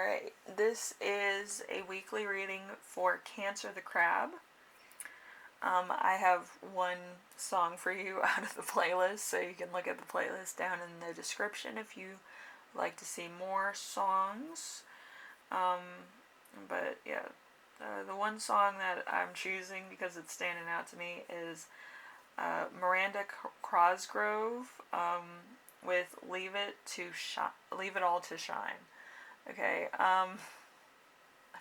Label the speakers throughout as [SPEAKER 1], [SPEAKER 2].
[SPEAKER 1] Alright, this is a weekly reading for Cancer the Crab. I have one song for you out of the playlist, so you can look at the playlist down in the description if you like to see more songs. But yeah, the one song that I'm choosing because it's standing out to me is Miranda Cosgrove with Leave It All to Shine. Okay, I'm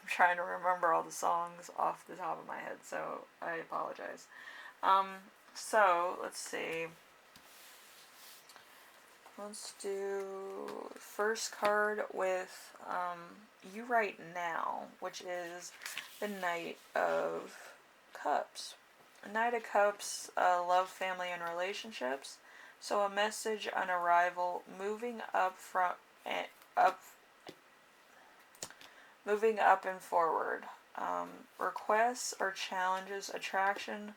[SPEAKER 1] trying to remember all the songs off the top of my head, so I apologize. So, let's see. Let's do first card with You Right Now, which is the Knight of Cups. Knight of Cups, love, family, and relationships. So a message on arrival, moving up and forward. Requests or challenges, attraction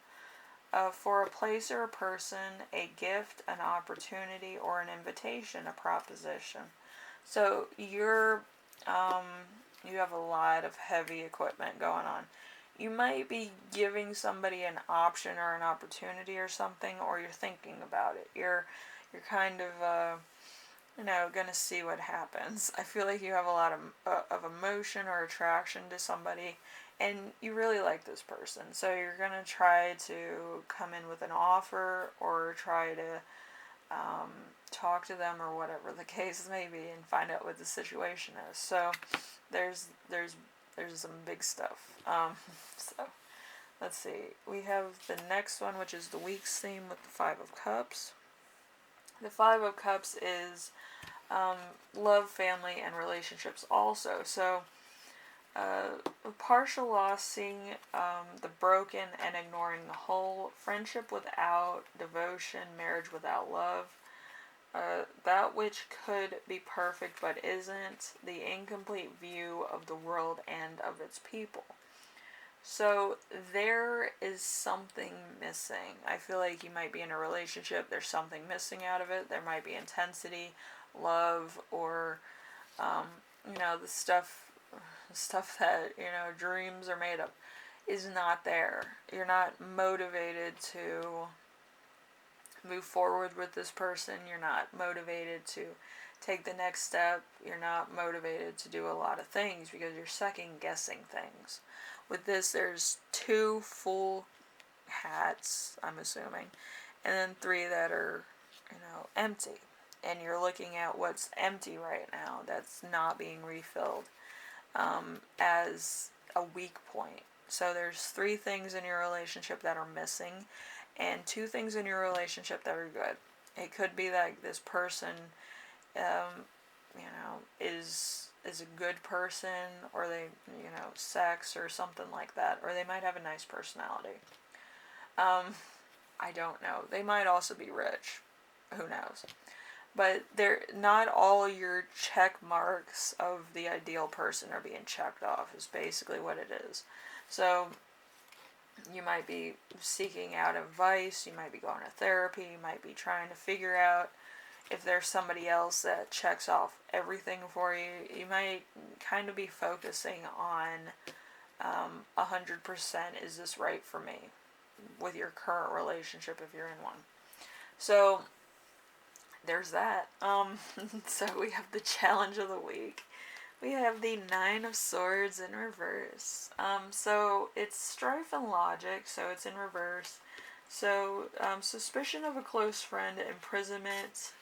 [SPEAKER 1] for a place or a person, a gift, an opportunity, or an invitation, a proposition. So you have a lot of heavy equipment going on. You might be giving somebody an option or an opportunity or something, or you're thinking about it. You're kind of gonna see what happens. I feel like you have a lot of emotion or attraction to somebody, and you really like this person. So you're gonna try to come in with an offer or try to talk to them or whatever the case may be, and find out what the situation is. So there's some big stuff. So let's see. We have the next one, which is the week's theme with the Five of Cups. The Five of Cups is love, family, and relationships also. So partial loss, seeing the broken and ignoring the whole, friendship without devotion, marriage without love, that which could be perfect but isn't, the incomplete view of the world and of its people. So there is something missing. I feel like you might be in a relationship, there's something missing out of it. There might be intensity, love, or the stuff that dreams are made of is not there. You're not motivated to move forward with this person. You're not motivated to take the next step. You're not motivated to do a lot of things because you're second guessing things. With this, there's 2 full hats, I'm assuming, and then 3 that are empty. And you're looking at what's empty right now that's not being refilled as a weak point. So there's 3 things in your relationship that are missing, and 2 things in your relationship that are good. It could be that this person, is a good person, or they, sex or something like that, or they might have a nice personality. I don't know. They might also be rich. Who knows? But not all your check marks of the ideal person are being checked off, is basically what it is. So you might be seeking out advice, you might be going to therapy, you might be trying to figure out if there's somebody else that checks off everything for you. You might kind of be focusing on 100%, is this right for me, with your current relationship if you're in one. So there's that. So we have the challenge of the week. We have the 9 of Swords in reverse. So it's strife and logic, so it's in reverse. So suspicion of a close friend, imprisonment,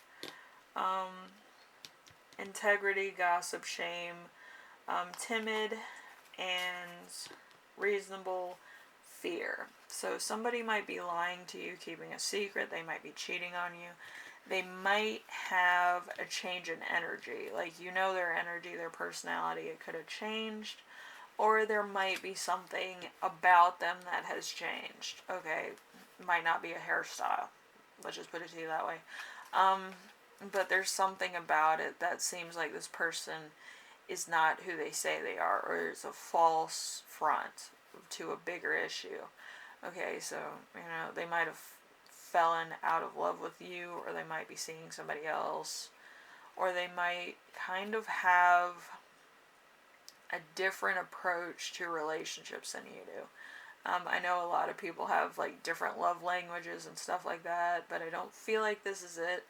[SPEAKER 1] integrity, gossip, shame, timid, and reasonable, fear. So somebody might be lying to you, keeping a secret. They might be cheating on you. They might have a change in energy. Like, their energy, their personality, it could have changed. Or there might be something about them that has changed. Okay, might not be a hairstyle. Let's just put it to you that way. But there's something about it that seems like this person is not who they say they are, or there's a false front to a bigger issue. Okay, so, they might have fallen out of love with you, or they might be seeing somebody else, or they might kind of have a different approach to relationships than you do. I know a lot of people have like different love languages and stuff like that, but I don't feel like this is it.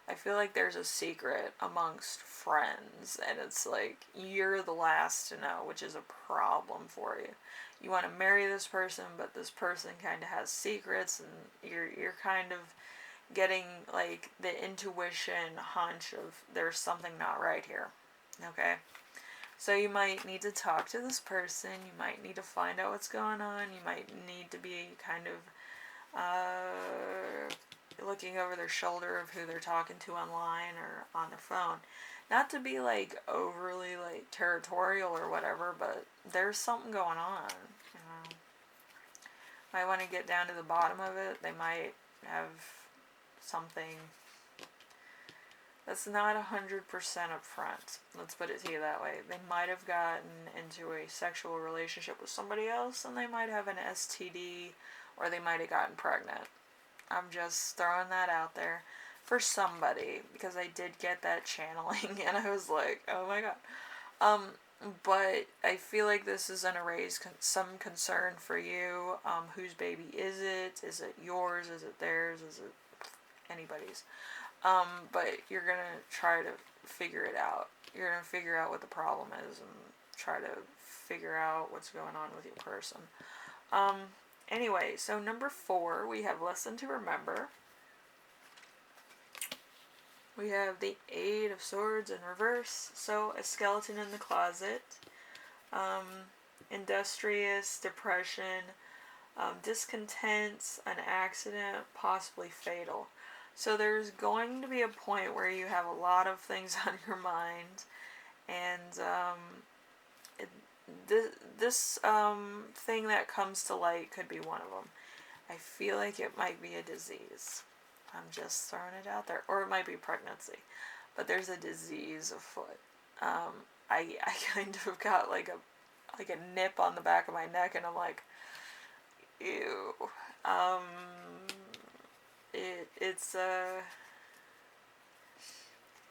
[SPEAKER 1] I feel like there's a secret amongst friends, and it's like you're the last to know, which is a problem for you. You want to marry this person, but this person kind of has secrets, and you're kind of getting like the intuition hunch of there's something not right here. Okay? So you might need to talk to this person, you might need to find out what's going on, you might need to be kind of looking over their shoulder of who they're talking to online or on their phone. Not to be like overly like territorial or whatever, but there's something going on. You know, might want to get down to the bottom of it. They might have something that's not 100% upfront. Let's put it to you that way. They might have gotten into a sexual relationship with somebody else, and they might have an STD, or they might have gotten pregnant. I'm just throwing that out there for somebody, because I did get that channeling, and I was like, oh my god. But I feel like this is going to raise some concern for you. Whose baby is it? Is it yours? Is it theirs? Is it anybody's? But you're going to try to figure it out. You're going to figure out what the problem is and try to figure out what's going on with your person. Anyway, so number 4, we have lesson to remember. We have the 8 of Swords in reverse. So, a skeleton in the closet. Industrious, depression, discontent, an accident, possibly fatal. So there's going to be a point where you have a lot of things on your mind, and this thing that comes to light could be one of them. I feel like it might be a disease. I'm just throwing it out there. Or it might be pregnancy. But there's a disease afoot. I kind of got like a nip on the back of my neck, and I'm like, ew. It's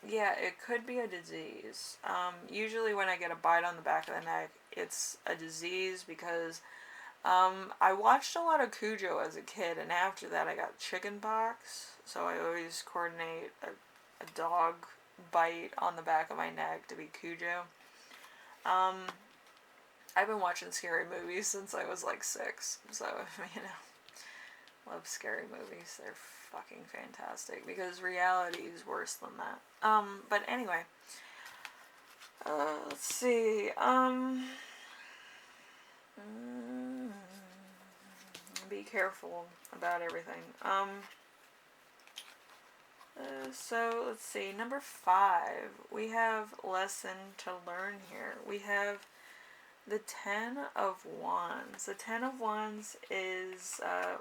[SPEAKER 1] yeah, it could be a disease. Usually when I get a bite on the back of the neck, it's a disease because I watched a lot of Cujo as a kid, and after that I got chicken pox, so I always coordinate a dog bite on the back of my neck to be Cujo. I've been watching scary movies since I was like 6, so, you know, love scary movies. They're fucking fantastic, because reality is worse than that. But anyway, let's see, be careful about everything. So let's see, number 5, we have lesson to learn here. We have the 10 of Wands. The 10 of Wands is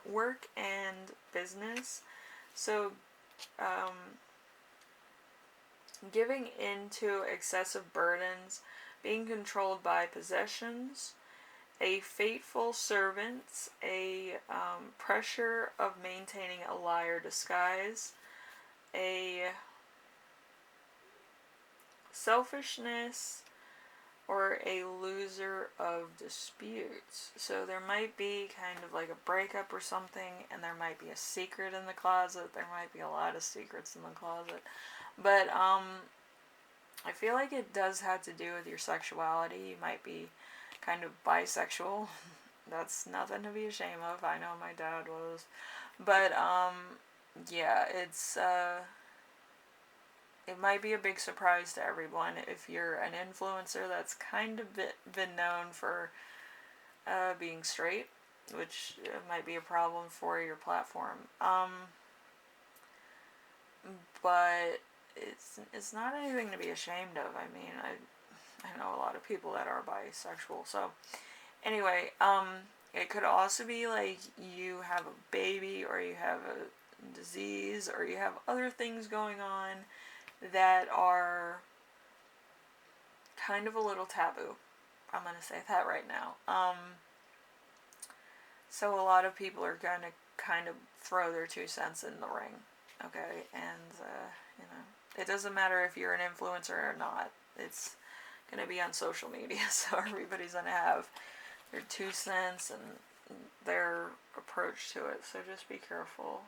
[SPEAKER 1] work and business. So, giving into excessive burdens, being controlled by possessions, a faithful servant, a pressure of maintaining a liar disguise, a selfishness, or a loser of disputes. So there might be kind of like a breakup or something, and there might be a secret in the closet. There might be a lot of secrets in the closet. But I feel like it does have to do with your sexuality. You might be kind of bisexual. That's nothing to be ashamed of. I know my dad was. But yeah, it's it might be a big surprise to everyone if you're an influencer that's kind of been known for being straight, which might be a problem for your platform. But it's not anything to be ashamed of. I mean, I know a lot of people that are bisexual. So anyway, it could also be like you have a baby, or you have a disease, or you have other things going on that are kind of a little taboo. I'm going to say that right now. So a lot of people are going to kind of throw their 2 cents in the ring. Okay, and you know, it doesn't matter if you're an influencer or not. It's going to be on social media, so everybody's going to have their 2 cents and their approach to it, so just be careful.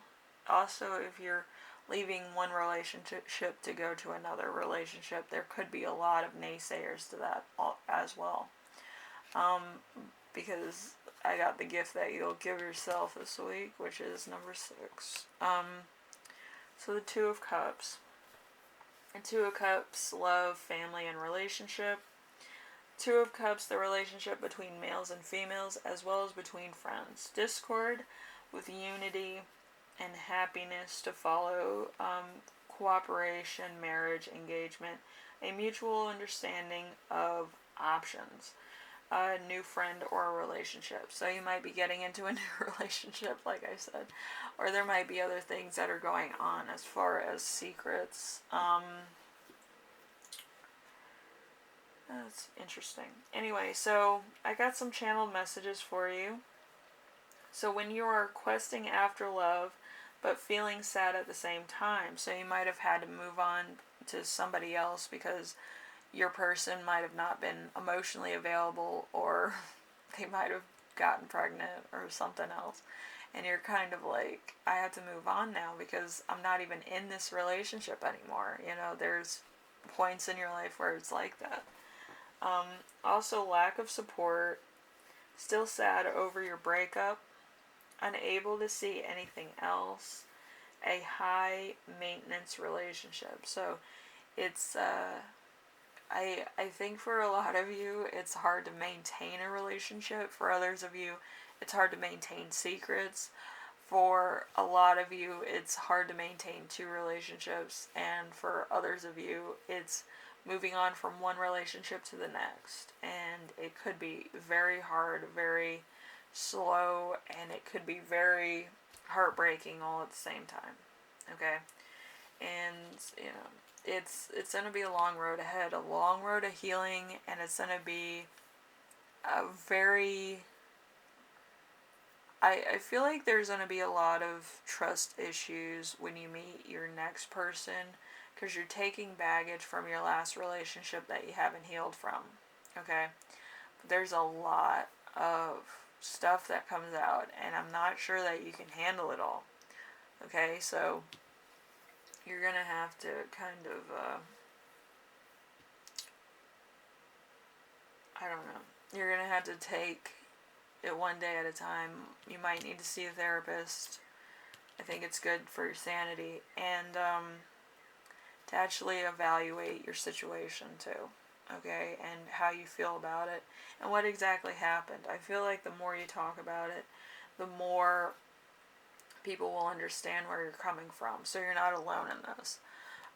[SPEAKER 1] Also, if you're leaving one relationship to go to another relationship, there could be a lot of naysayers to that as well. Because I got the gift that you'll give yourself this week, which is number 6. So the Two of Cups. The Two of Cups, love, family, and relationship. Two of Cups, the relationship between males and females, as well as between friends. Discord with unity and happiness to follow. Cooperation, marriage, engagement, a mutual understanding of options. A new friend or a relationship. So you might be getting into a new relationship, like I said, or there might be other things that are going on as far as secrets. That's interesting. Anyway, so I got some channeled messages for you. So when you are questing after love, but feeling sad at the same time, so you might have had to move on to somebody else because your person might have not been emotionally available, or they might have gotten pregnant or something else. And you're kind of like, I have to move on now because I'm not even in this relationship anymore. You know, there's points in your life where it's like that. Also, lack of support, still sad over your breakup, unable to see anything else, a high maintenance relationship. So it's, I think for a lot of you, it's hard to maintain a relationship. For others of you, it's hard to maintain secrets. For a lot of you, it's hard to maintain 2 relationships. And for others of you, it's moving on from one relationship to the next. And it could be very hard, very slow, and it could be very heartbreaking all at the same time. Okay? And, you know, it's going to be a long road ahead, a long road of healing, and it's going to be a very... I feel like there's going to be a lot of trust issues when you meet your next person, because you're taking baggage from your last relationship that you haven't healed from, okay? But there's a lot of stuff that comes out, and I'm not sure that you can handle it all, okay? So you're going to have to kind of, I don't know, you're going to have to take it one day at a time. You might need to see a therapist. I think it's good for your sanity, and to actually evaluate your situation too, okay, and how you feel about it, and what exactly happened. I feel like the more you talk about it, the more people will understand where you're coming from, so you're not alone in this.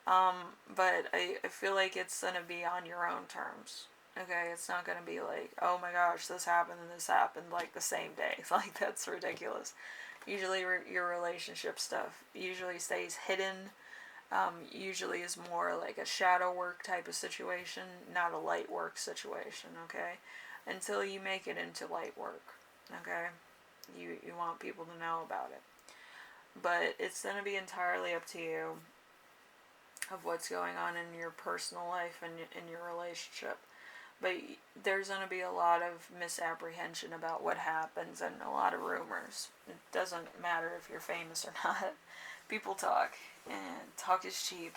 [SPEAKER 1] But I feel like it's going to be on your own terms. Okay, it's not going to be like, oh my gosh, this happened and this happened like the same day. Like, that's ridiculous. Usually your relationship stuff usually stays hidden. Usually is more like a shadow work type of situation, not a light work situation, okay? Until you make it into light work, okay? You want people to know about it. But it's going to be entirely up to you of what's going on in your personal life and in your relationship. But there's going to be a lot of misapprehension about what happens and a lot of rumors. It doesn't matter if you're famous or not. People talk, and talk is cheap.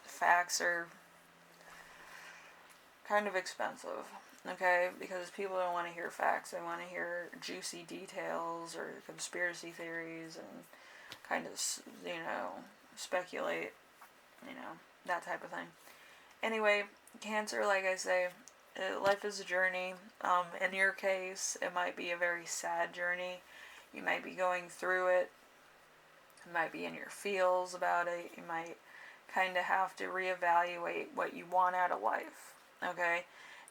[SPEAKER 1] Facts are kind of expensive, okay? Because people don't want to hear facts. They want to hear juicy details or conspiracy theories and kind of, speculate, that type of thing. Anyway, Cancer, like I say, life is a journey. In your case, it might be a very sad journey. You might be going through it. You might be in your feels about it. You might kind of have to reevaluate what you want out of life, okay?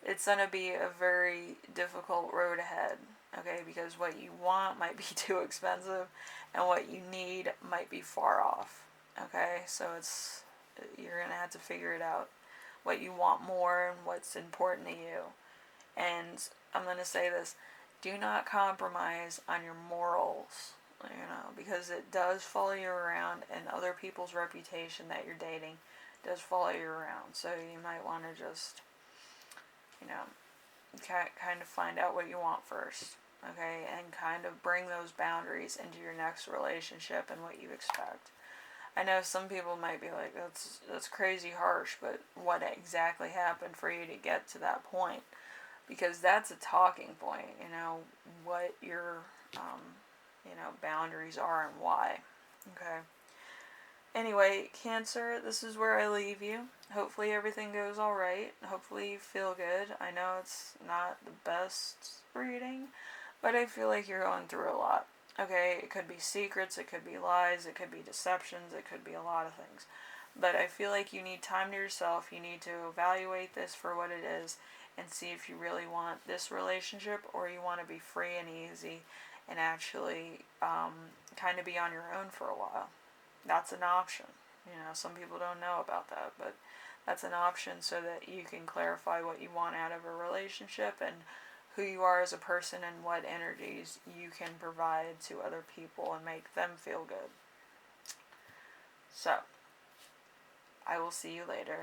[SPEAKER 1] It's going to be a very difficult road ahead, okay? Because what you want might be too expensive, and what you need might be far off, okay? So you're going to have to figure it out, what you want more and what's important to you. And I'm going to say this, do not compromise on your morals, because it does follow you around, and other people's reputation that you're dating does follow you around. So you might want to just kind of find out what you want first, okay, and kind of bring those boundaries into your next relationship and what you expect. I know some people might be like, that's crazy harsh, but what exactly happened for you to get to that point? Because that's a talking point, what your, boundaries are and why. Okay. Anyway, Cancer, this is where I leave you. Hopefully everything goes alright. Hopefully you feel good. I know it's not the best reading, but I feel like you're going through a lot. Okay, it could be secrets, it could be lies, it could be deceptions, it could be a lot of things. But I feel like you need time to yourself. You need to evaluate this for what it is and see if you really want this relationship or you want to be free and easy and actually kind of be on your own for a while. That's an option. Some people don't know about that, but that's an option so that you can clarify what you want out of a relationship and who you are as a person and what energies you can provide to other people and make them feel good. So, I will see you later.